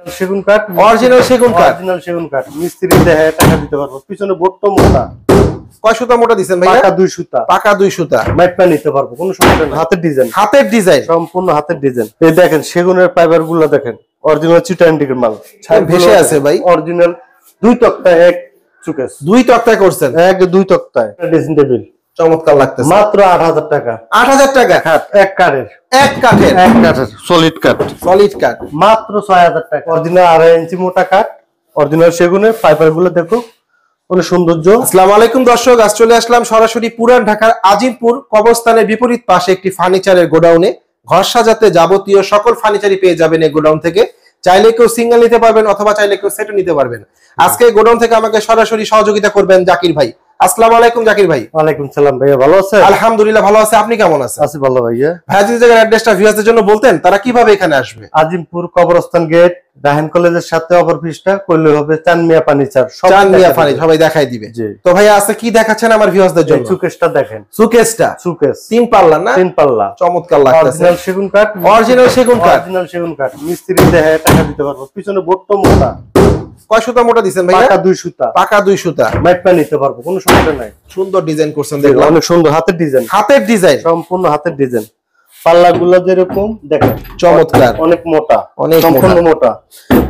সেগুন কাঠ, অরিজিনাল সেগুন কাঠ, অরিজিনাল সেগুন কাঠ মিস্ত্রি দেখে টাকা দিতে পারবো। পিছনে বট্ট মোটা। কয় সুতা মোটা দিবেন ভাইয়া? পাকা 2 সুতা। পাকা 2 সুতা। মাইপা নিতে পারবো, কোনো সমস্যা নেই। হাতের ডিজাইন, হাতের ডিজাইন, সম্পূর্ণ হাতের ডিজাইন। এই দেখেন সেগুনের ফাইবার গুলো দেখেন, অরিজিনাল চিটান্ডিকের মাল। ভেসে আছে ভাই, অরিজিনাল 2 তক্তায় 1 সুকেস। 2 তক্তায় করছেন? 2 তক্তায় ড্রেসিং টেবিল। চমৎকার লাগতেছে। মাত্র 8000 টাকা। 8000 টাকা? হ্যাঁ, এক কাঠের সলিড কাঠ। সলিড কাঠ মাত্র 6000 টাকা। অরিজিনাল 2.5 ইঞ্চি মোটা কাঠ, অরিজিনাল সেগুনের ফাইবার গুলো দেখো, অনেক সৌন্দর্য। আসসালামু আলাইকুম দর্শক, আজ চলে আসলাম সরাসরি পুরান ঢাকার আজিমপুর কবরস্থানের বিপরীত পাশে একটি ফার্নিচারের গোডাউনে। ঘর সাজাতে যাবতীয় সকল ফার্নিচারই পেয়ে যাবেন এই গোডাউন থেকে। চাইলে কেউ সিঙ্গেল নিতে পারবেন অথবা চাইলে কেউ সেটও নিতে পারবেন। আজকে গোডাউন থেকে আমাকে সরাসরি সহযোগিতা করবেন জাকির ভাই। আসসালামু আলাইকুম জাকির ভাই। ওয়ালাইকুম সালাম ভাইয়া, ভালো আছেন? আলহামদুলিল্লাহ ভালো আছে, আপনি কেমন আছেন? আছি ভালো ভাইয়া। ভাই যদি জায়গার অ্যাড্রেসটা ভিউয়ারদের জন্য বলতেন তারা কিভাবে এখানে আসবে? আজিমপুর কবরস্থান গেট, রাহেন কলেজের সাথে অপর পৃষ্ঠা করলে হবে চানমিয়া ফার্নিচার। চানমিয়া ফার্নিচার সবাই দেখাই দিবে। তো ভাইয়া আজকে কি দেখাচ্ছেন আমার ভিউয়ারদের জন্য? সুকেসটা দেখেন। সুকেসটা? সুকেস 3 পাল্লা না? 3 পাল্লা। চমৎকার লাগতেছে। অরিজিনাল সেগুন কাঠ, অরিজিনাল সেগুন কাঠ, অরিজিনাল সেগুন কাঠ মিস্ত্রি দেখে টাকা দিতে পারবো। পিছনে বট্ট মোটা। কয় সুতা মোটা দিবেন ভাইয়া? পাকা 2 সুতা। পাকা 2 সুতা। মাইপা নিতে পারবো, কোনো সমস্যা নাই। সুন্দর ডিজাইন করছেন দেখলাম, অনেক সুন্দর হাতের ডিজাইন। হাতের ডিজাইন, সম্পূর্ণ হাতের ডিজাইন। পাল্লাগুলো যেরকম দেখেন, চমৎকার, অনেক মোটা, অনেক সম্পূর্ণ মোটা।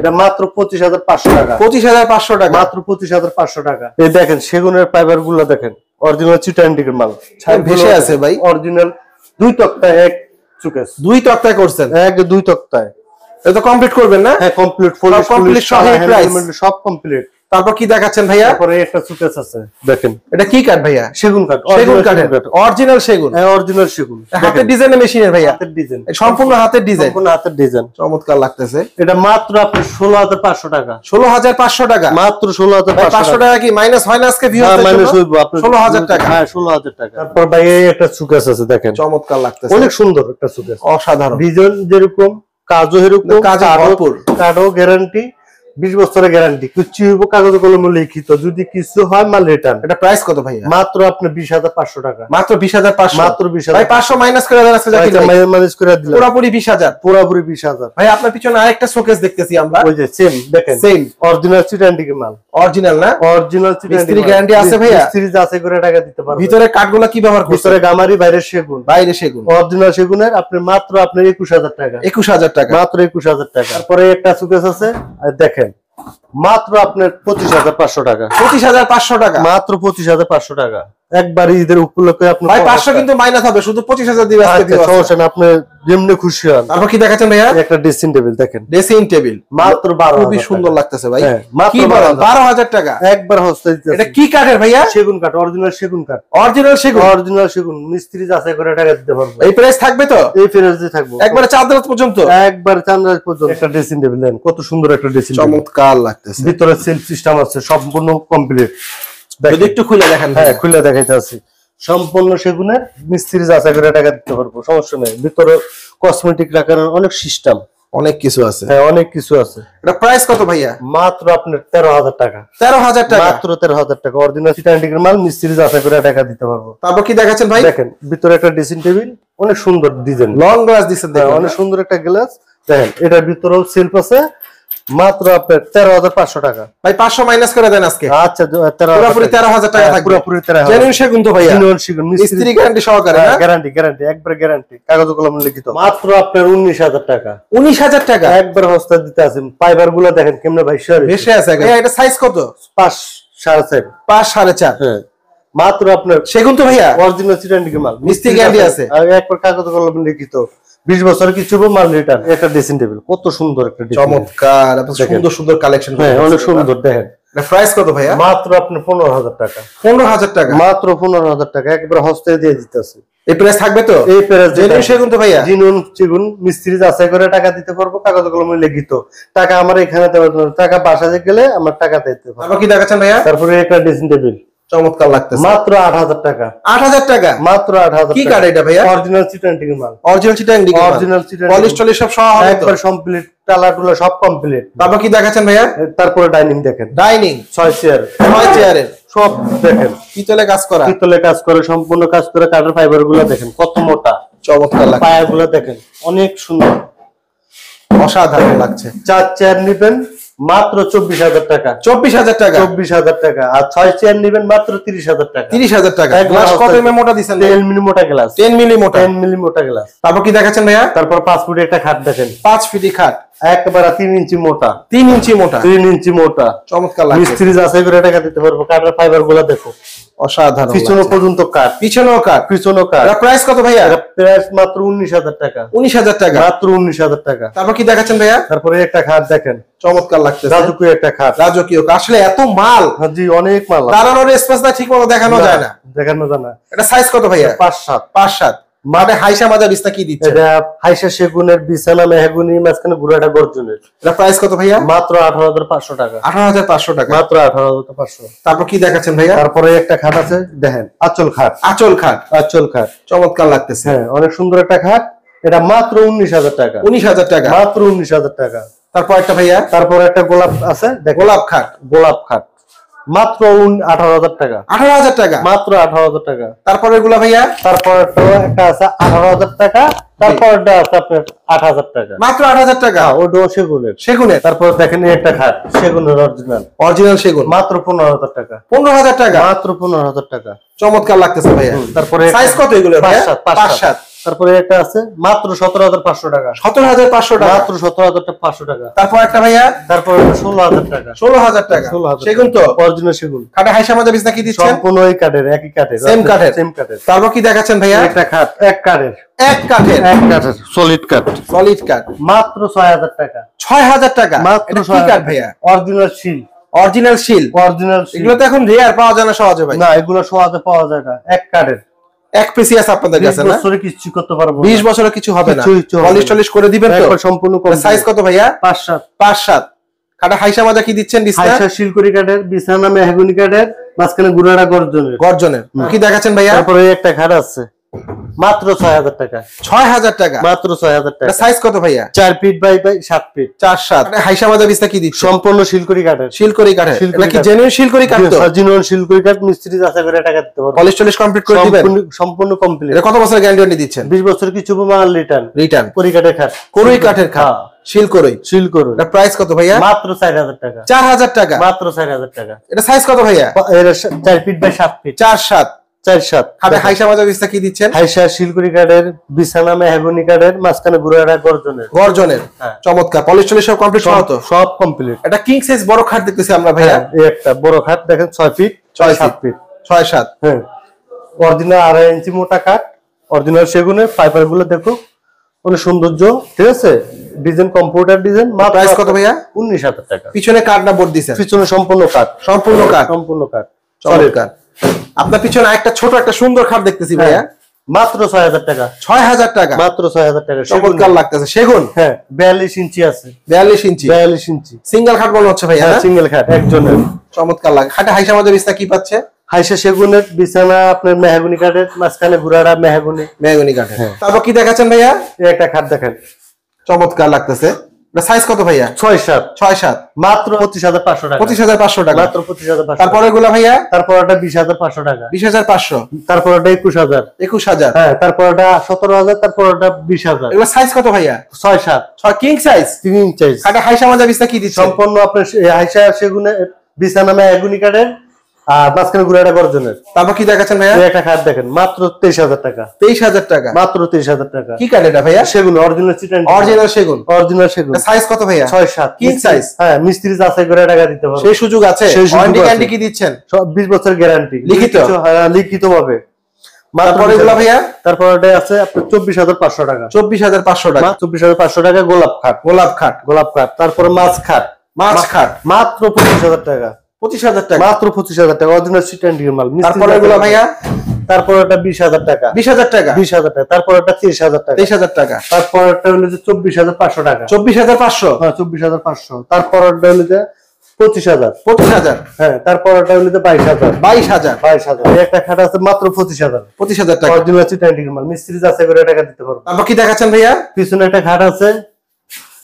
এটা মাত্র 25500 টাকা। 25500 টাকা? মাত্র 25500 টাকা। এই দেখেন সেগুনের ফাইবার গুলো দেখেন, অরিজিনাল চিটান্ডিকের মাল। ভেসে আছে ভাই, অরিজিনাল 2 তক্তায় 1 সুকেস। 2 তক্তায় করছেন? 2 তক্তায়। এটা কমপ্লিট করবেন না? হ্যাঁ কমপ্লিট, কমপ্লিট সহ প্রাইস সব কমপ্লিট। তারপর কি দেখাচ্ছেন ভাইয়া? তারপরে একটা সুকেস আছে দেখেন। এটা কি কাঠ ভাইয়া? সেগুন কাঠ। সেগুন কাঠ, অরিজিনাল সেগুন। হ্যাঁ অরিজিনাল সেগুন। হাতের ডিজাইনের মেশিনের ভাইয়া? হাতের ডিজাইন, সম্পূর্ণ হাতের ডিজাইন। সম্পূর্ণ হাতের ডিজাইন। চমৎকার লাগতেছে। এটা মাত্র আপনি 16500 টাকা। 16500 টাকা? মাত্র 16500 টাকা কি মাইনাস হয় না আজকে ভিউয়ারদের জন্য? মাইনাস হইবো আপনার 16000 টাকা। হ্যাঁ 16000 টাকা। তারপর ভাই এই একটা সুকেস আছে দেখেন, চমৎকার লাগতেছে, অনেক সুন্দর একটা সুকেস। অসাধারণ ডিজাইন যেরকম, কাজও এরকম, কাজে ভরপুর। কার্ডও গ্যারান্টি, 20 বছরের গ্যারান্টি। কিছু হইব কাগজ কলমে লিখিত, যদি কিছু হয় মাল রিটার্ন। এটা প্রাইস কত ভাইয়া? মাত্র আপনি 20500 টাকা। মাত্র 20500? মাত্র 20000 ভাই 500 মাইনাস করে দেন আজকে জাকির ভাই। মাইনাস করে দিলাম, পুরোপুরি 20000। পুরোপুরি 20000। ভাই আপনার পিছনে আরেকটা শোকেস দেখতেছি আমরা, ওই যে সেম দেখেন, সেম অরিজিনাল চিটান্ডিকের মাল। অরিজিনাল না? অরিজিনাল চিটান্ডিকের মিস্ত্রি গ্যারান্টি আছে ভাইয়া? মিস্ত্রি যাচাই করে টাকা দিতে পারবে। ভিতরে কাঠগুলো কি ব্যবহার করছেন? ভিতরে গামারি, বাইরে সেগুন। বাইরে সেগুন। অরিজিনাল সেগুনের আপনি মাত্র আপনার 21000 টাকা। 21000 টাকা? মাত্র 21000 টাকা। তারপরে একটা সুকেস আছে আর দেখেন, মাত্র আপনার 25500 টাকা। 25500 টাকা? মাত্র 25500 টাকা। একবার ঈদের উপলক্ষে আপনি ভাই 500 কিন্তু মাইনাস হবে, শুধু 25000 দিবেন আজকে দিবেন। সমস্যা না, আপনি যেমনি খুশি হন। তারপর কি দেখাচ্ছেন ভাইয়া? একটা ড্রেসিং টেবিল দেখেন, ড্রেসিং টেবিল মাত্র 12000। খুবই সুন্দর লাগতেছে ভাই। কি 12000 টাকা? একবার হস্তে দিতেছে। এটা কি কাঠের ভাইয়া? সেগুন কাঠ, অরিজিনাল সেগুন কাঠ। অরিজিনাল সেগুন? অরিজিনাল সেগুন মিস্ত্রি যাচাই করে টাকা দিতে পারবে। এই প্রাইস থাকবে তো? এই প্রাইসে থাকবে একবারে চাঁদরাত পর্যন্ত? একবারে চাঁদরাত পর্যন্ত। একটা ড্রেসিং টেবিল দেন, কত সুন্দর একটা ড্রেসিং টেবিল, চমৎকার লাগতেছে। ভিতরে সেলফ সিস্টেম আছে, সম্পূর্ণ কমপ্লিট। যদি একটু খুলে দেখেন। হ্যাঁ খুলে দেখাইতে আছি। সম্পূর্ণ সেগুনের, মিস্ত্রি যাচাই করে টাকা দিতে পারবো, সমস্যা নেই। ভিতরে কসমেটিক রাখার অনেক সিস্টেম, অনেক কিছু আছে। হ্যাঁ অনেক কিছু আছে। এটা প্রাইস কত ভাইয়া? মাত্র আপনার 13000 টাকা। 13000 টাকা? মাত্র 13000 টাকা। অরিজিনাল চিটান্ডিকের মাল, মিস্ত্রি যাচাই করে টাকা দিতে পারবো। তারপর কি দেখাচ্ছেন ভাই? দেখেন ভিতরে একটা ড্রেসিং টেবিল, অনেক সুন্দর ডিজাইন, লং গ্লাস দিছেন দেখেন, অনেক সুন্দর একটা গ্লাস দেখেন। এটার ভিতরেও সেলফ আছে। মাত্র আপনার 13500 টাকা। ভাই 500 মাইনাস করে দেন আজকে। আচ্ছা পুরোপুরি 13000 টাকা থাকবে। পুরোপুরি 13000। জেনুইন সেগুন তো ভাইয়া? জেনুইন সেগুন, মিস্ত্রি গ্যারান্টি সহকারে না? গ্যারান্টি, গ্যারান্টি, একবার গ্যারান্টি, কাগজ কলম লিখিত। মাত্র আপনার 19000 টাকা। 19000 টাকা? একবার হস্তা দিতে আছেন। ফাইবার গুলো দেখেন কেমনে ভাই ভেসে আছে। এটা সাইজ কত? 5 4.5। 5 4.5? হ্যাঁ মাত্র আপনার সেগুন তো ভাইয়া? অরিজিনাল চিটান্ডিকের মাল, মিস্ত্রি গ্যারান্টি আছে। আর একবার কাগজ কলম লিখিত, 20 বছর কিছু মাল রিটার্ন। একটা ড্রেসিং টেবিল, কত সুন্দর একটা চমৎকার, সুন্দর সুন্দর কালেকশন। হ্যাঁ অনেক সুন্দর দেখেন। প্রাইস কত ভাইয়া? মাত্র আপনার 15000 টাকা। 15000 টাকা? মাত্র 15000 টাকা। একবার হস্তে দিয়ে দিতেছে। এই প্রাইস থাকবে তো? এই প্রাইস জেনুইন সেগুন তো ভাইয়া? জেনুইন সেগুন, মিস্ত্রি যাচাই করে টাকা দিতে পারবো, কাগজ কলমে লিখিত। টাকা আমার এখানে দেওয়ার জন্য, টাকা বাসায় গেলে আমার টাকা দিতে পারবো। তারপর কি দেখাচ্ছেন ভাইয়া? তারপরে একটা ড্রেসিং টেবিল, চমৎকার লাগতেছে। মাত্র 8000 টাকা। 8000 টাকা? মাত্র 8000। কি কাঠ এটা ভাইয়া? অরিজিনাল চিটান্ডিকের মাল। অরিজিনাল চিটান্ডিক? অরিজিনাল চিটান্ডিক, পলিশ টলিশ সব সহ হবে তো? একবার কমপ্লিট, টালা টুলা সব কমপ্লিট। তারপর কি দেখাচ্ছেন ভাইয়া? তারপরে ডাইনিং দেখেন, ডাইনিং 6 চেয়ার, 6 চেয়ারের সব দেখেন পিতলে কাজ করা, পিতলে কাজ করে, সম্পূর্ণ কাজ করে। কাঠের ফাইবার গুলো দেখেন কত মোটা, চমৎকার লাগে। পায়া গুলো দেখেন অনেক সুন্দর। অসাধারণ লাগছে। 4 চেয়ার নিবেন মাত্র 24,000 টাকা। 24,000 টাকা। 24,000 টাকা। আর 6 চেয়ার নিবেন মাত্র 30,000 টাকা। 30,000 টাকা। গ্লাস কত এমএম মোটা দিবেন? 10 মিলি মোটা গ্লাস। 10 মিলি মোটা। 10 মিলি মোটা গ্লাস। তারপর কি দেখাচ্ছেন ভাইয়া? তারপর 5 ফুটের একটা খাট দেখেন। 5 ফিটি খাট, একবারে 3 ইঞ্চি মোটা। 3 ইঞ্চি মোটা। 3 ইঞ্চি মোটা। চমৎকার লাগছে। মিস্ত্রি যাচাই করে টাকা দিতে পারবো। কাঠের ফাইবার গুলো দেখো, অসাধারণ। পিছনে পর্যন্ত কাঠ। পিছনেও কাঠ। পিছনেও কাঠ। এর প্রাইস কত ভাইয়া? এর প্রাইস মাত্র 19,000 টাকা। 19,000 টাকা। মাত্র 19,000 টাকা। তারপর কি দেখাচ্ছেন ভাইয়া? তারপরে একটা খাট দেখেন, চমৎকার লাগতেছে। রাজকীয় একটা খাট। রাজকীয়। আসলে এত মাল, হ্যাঁ জি, অনেক মাল। দাঁড়ানোর স্পেস না, ঠিক মতো দেখানো যায় না। দেখানো যায় না। এটা সাইজ কত ভাইয়া? 5-7। 5-7। মানে হাইসা মাজা বিছনা কি দিচ্ছে? এটা হাইসা সেগুনের বিছানা মেহগুনি মাঝখানে গুড়াটা গর্জনের। এটা প্রাইস কত ভাইয়া? মাত্র 18,500 টাকা। 18,500 টাকা। মাত্র 18,500। তারপর কি দেখাচ্ছেন ভাইয়া? তারপরে একটা খাট আছে দেখেন, আঁচল খাট। আঁচল খাট। আঁচল খাট চমৎকার লাগতেছে। হ্যাঁ, অনেক সুন্দর একটা খাট। এটা মাত্র 19,000 টাকা। 19,000 টাকা। মাত্র 19,000 টাকা। তারপর একটা ভাইয়া? তারপর একটা গোলাপ আছে দেখেন, গোলাপ খাট। গোলাপ খাট মাত্র 18,000 টাকা। 18,000 টাকা। মাত্র 18,000 টাকা। তারপরে এগুলা ভাইয়া? তারপর একটা আছে 18,000 টাকা। তারপরটা আছে আপনার 8,000 টাকা। মাত্র 8,000 টাকা। ওটাও সেগুনের। সেগুনের। তারপর দেখেন এই একটা খাট সেগুনের অরিজিনাল। অরিজিনাল সেগুন। মাত্র 15,000 টাকা। 15,000 টাকা। মাত্র 15,000 টাকা। চমৎকার লাগতেছে ভাইয়া। তারপরে সাইজ কত এগুলো ভাইয়া? 5-7। তারপরে একটা আছে মাত্র 17,500 টাকা। 17,500 টাকা। মাত্র 17,500 টাকা। তারপর একটা ভাইয়া? তারপর 16,000 টাকা। 16,000 টাকা। 16,000 সেগুন তো? অরিজিনাল সেগুন। খাটে হাইসা মাজা বিছনা কি দিচ্ছেন? সম্পূর্ণ ওই কাঠের, একই কাঠের। সেম কাঠের। সেম কাঠের। তারপর কি দেখাচ্ছেন ভাইয়া? একটা খাট এক কাঠের। এক কাঠের। এক কাঠের সলিড কাঠ। সলিড কাঠ। মাত্র 6,000 টাকা। 6,000 টাকা। মাত্র এটা কি কাঠ ভাইয়া? অরিজিনাল শিল। অরিজিনাল শিল। অরিজিনাল শিল। এগুলো তো এখন রেয়ার, পাওয়া যায় না সহজে ভাই। না, এগুলো সহজে পাওয়া যায় না। এক কাঠের। এক পিসি আছে আপনাদের কাছে না? 20 বছরে কিছু করতে পারবো। 20 বছরে কিছু হবে না। কিছু হবে না। পলিশ টলিশ করে দিবেন তো? একবার সম্পূর্ণ complete। সাইজ কত ভাইয়া? 5-7। 5-7। খাটে হাইসা মাজা কি দিচ্ছেন বিছনা? হাইসা শিলকুড়ি কাঠের, বিছানা মেহগুনি কাঠের, মাঝখানে গুড়াটা গর্জনের। গর্জনের। কি দেখাচ্ছেন ভাইয়া? তারপরে একটা খাট আছে মাত্র 6,000 টাকা। 6,000 টাকা। মাত্র 6,000 টাকা। সাইজ কত ভাইয়া? 4 ফিট বাই 7 ফিট। 4-7। হাইসা মাজা বিছনা কি দিচ্ছেন? সম্পূর্ণ শিলকুড়ি কাঠের। শিলকড়ি কাঠের। শিলকুড়ি এটা কি কাঠ। জেনুইন শিলকড়ি কাঠ তো? জিনুইন শিলকুড়ি কাঠ। মিস্ত্রি যাচাই করে টাকা দিতে পারবো। পলিশ টলিশ কমপ্লিট করে দিবেন? সম্পূর্ণ কমপ্লিট। এটা কত বছর গ্যারান্টি দিচ্ছেন? 20 বছর কিছু মাল রিটার্ন। রিটার্ন। কড়ি কাঠের খাট। করই কাঠের খাট। শিলকড়ি। শিলকুড়ি। এটা প্রাইস কত ভাইয়া? মাত্র 4,000 টাকা। 4,000 টাকা। মাত্র 4,000 টাকা। এটা সাইজ কত ভাইয়া? 4 ফিট বাই 7 ফিট। 4-7। 4-7। খাটে হাইসা মাজা বিছনা কি দিচ্ছেন? হাইসা শিলকুড়ি কাঠের, বিছানা মেহগুনি কাঠের, মাঝখানে গুড়াটা গর্জনের। গর্জনের। হ্যাঁ। চমৎকার। পলিশ টলিশ সব কমপ্লিট করা তো? সব কমপ্লিট। এটা কিং সাইজ বড় খাট দেখতেছি আমরা ভাইয়া। এই একটা বড় খাট দেখেন 6 ফিট 7 ফিট। 6-7। হ্যাঁ, অরিজিনাল 2.5 ইঞ্চি মোটা কাঠ। অরিজিনাল সেগুনের। ফাইবার গুলো দেখো, অনেক সৌন্দর্য। ঠিক আছে, ডিজাইন কম্পিউটার ডিজাইন। প্রাইস কত ভাইয়া? 19,000 টাকা। পিছনে কাঠ না বোর্ড দিছেন? পিছনে সম্পূর্ণ কাঠ। সম্পূর্ণ কাঠ। সম্পূর্ণ কাঠ। সলিড কাঠ। আপনার পিছনে একটা ছোট একটা সুন্দর খাট দেখতেছি ভাইয়া। মাত্র 6,000 টাকা। 6,000 টাকা। মাত্র 6,000 টাকা। চমৎকার লাগতেছে। সেগুন। হ্যাঁ, 42 ইঞ্চি আছে। 42 ইঞ্চি। 42 ইঞ্চি। সিঙ্গেল খাট মনে হচ্ছে ভাইয়া। হ্যাঁ, সিঙ্গেল খাট একজনের। চমৎকার লাগে। খাটে হাইসা মাজা বিছনা কি পাচ্ছে? হাইসা সেগুনের, বিছানা আপনার মেহগুনি কাঠের, মাঝখানে গুড়াটা মেহগুনি। মেহগনি কাঠের। তারপর কি দেখাচ্ছেন ভাইয়া? এই একটা খাট দেখেন, চমৎকার লাগতেছে। এটা সাইজ কত ভাইয়া? 6-7। 6-7। মাত্র 25,500 টাকা। 25,500 টাকা। মাত্র 25,500। তারপরে এগুলা ভাইয়া? তারপর ওটা 20,500 টাকা। 20,500। তারপর ওটা 21,000। 21,000। হ্যাঁ, তারপর ওটা 17,000। তারপর ওটা 20,000। এগুলা সাইজ কত ভাইয়া? 6-7। 6 কিং সাইজ। 3 ইঞ্চি। খাটে হাইসা মাজা বিছনা কি দিচ্ছেন? সম্পূর্ণ আপনার হাইসা সেগুনে, বিছানা মেহগুনি কাঠের, আর মাঝখানে গুড়াটা গর্জনের। তারপর কি দেখাচ্ছেন ভাইয়া? এই একটা খাট দেখেন মাত্র 23,000 টাকা। 23,000 টাকা। মাত্র 23,000 টাকা। কি কাঠ এটা ভাইয়া? সেগুন, অরিজিনাল চিটান। অরিজিনাল সেগুন। অরিজিনাল সেগুন। সাইজ কত ভাইয়া? 6-7। King size. হ্যাঁ, মিস্ত্রি যাচাই করে টাকা দিতে পারবে। সেই সুযোগ আছে? সেই সুযোগ ওয়ারেন্টি আছে। গ্যারান্টি কি দিচ্ছেন? 20 বছর গ্যারান্টি। লিখিত? হ্যাঁ, লিখিত ভাবে। তারপরে এগুলা ভাইয়া? তারপর ওটা আছে আপনার 24,500 টাকা। 24,500 টাকা। 24,500 টাকা। গোলাপ খাট। গোলাপ খাট। গোলাপ খাট। তারপরে মাছ খাট। মাছ খাট। মাত্র 25,000 টাকা। 25,000 টাকা। মাত্র 25,000 টাকা। অরিজিনাল চিটান মাল। তারপরে এগুলা ভাইয়া? তারপর ওটা 20,000 টাকা। 20,000 টাকা। 20,000 টাকা। তারপর ওটা 30,000 টাকা। 23,000 টাকা। তারপর ওটা হলো যে 24,500 টাকা। 24,500। হ্যাঁ, 24,500। তারপর ওটা হলো যে 25,000। 25,000। হ্যাঁ, তারপর ওটা হলো যে 22,000। 22,000। 22,000। এই একটা খাট আছে মাত্র 25,000। 25,000 টাকা। অরিজিনাল চিটান মাল। মিস্ত্রি যাচাই করে টাকা দিতে পারবো। তারপর কি দেখাচ্ছেন ভাইয়া? পিছনে একটা খাট আছে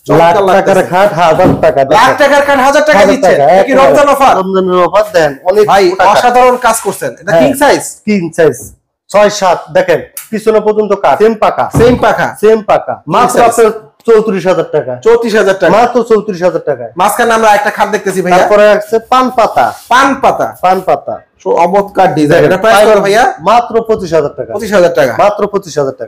চমৎকার লাখ টাকার লাগতেছে। খাট 1,000 টাকা। লাখ টাকার খাট 1000 টাকা দিচ্ছেন? কি রমজান অফার? রমজানের অফার দেন। অনেক ভাই টাকা। অসাধারণ কাজ করছেন। এটা হ্যাঁ। King size. King size. 6-7 দেখেন, পিছনে পর্যন্ত কাঠ। সেম পাকা। সেম পাখা। সেম পাকা। মাত্র size। আপনার 34,000 টাকা। 34,000 টাকা, মাত্র 34,000 টাকায়। মাঝখানে আমরা একটা খাট দেখতেছি ভাইয়া, তারপরে আছে পান পাতা। পান পাতা, পান পাতা চমৎকার ডিজাইন। এটা প্রাইস কত ভাইয়া? মাত্র 25,000 টাকা। 25,000 টাকা। মাত্র 25,000 টাকা।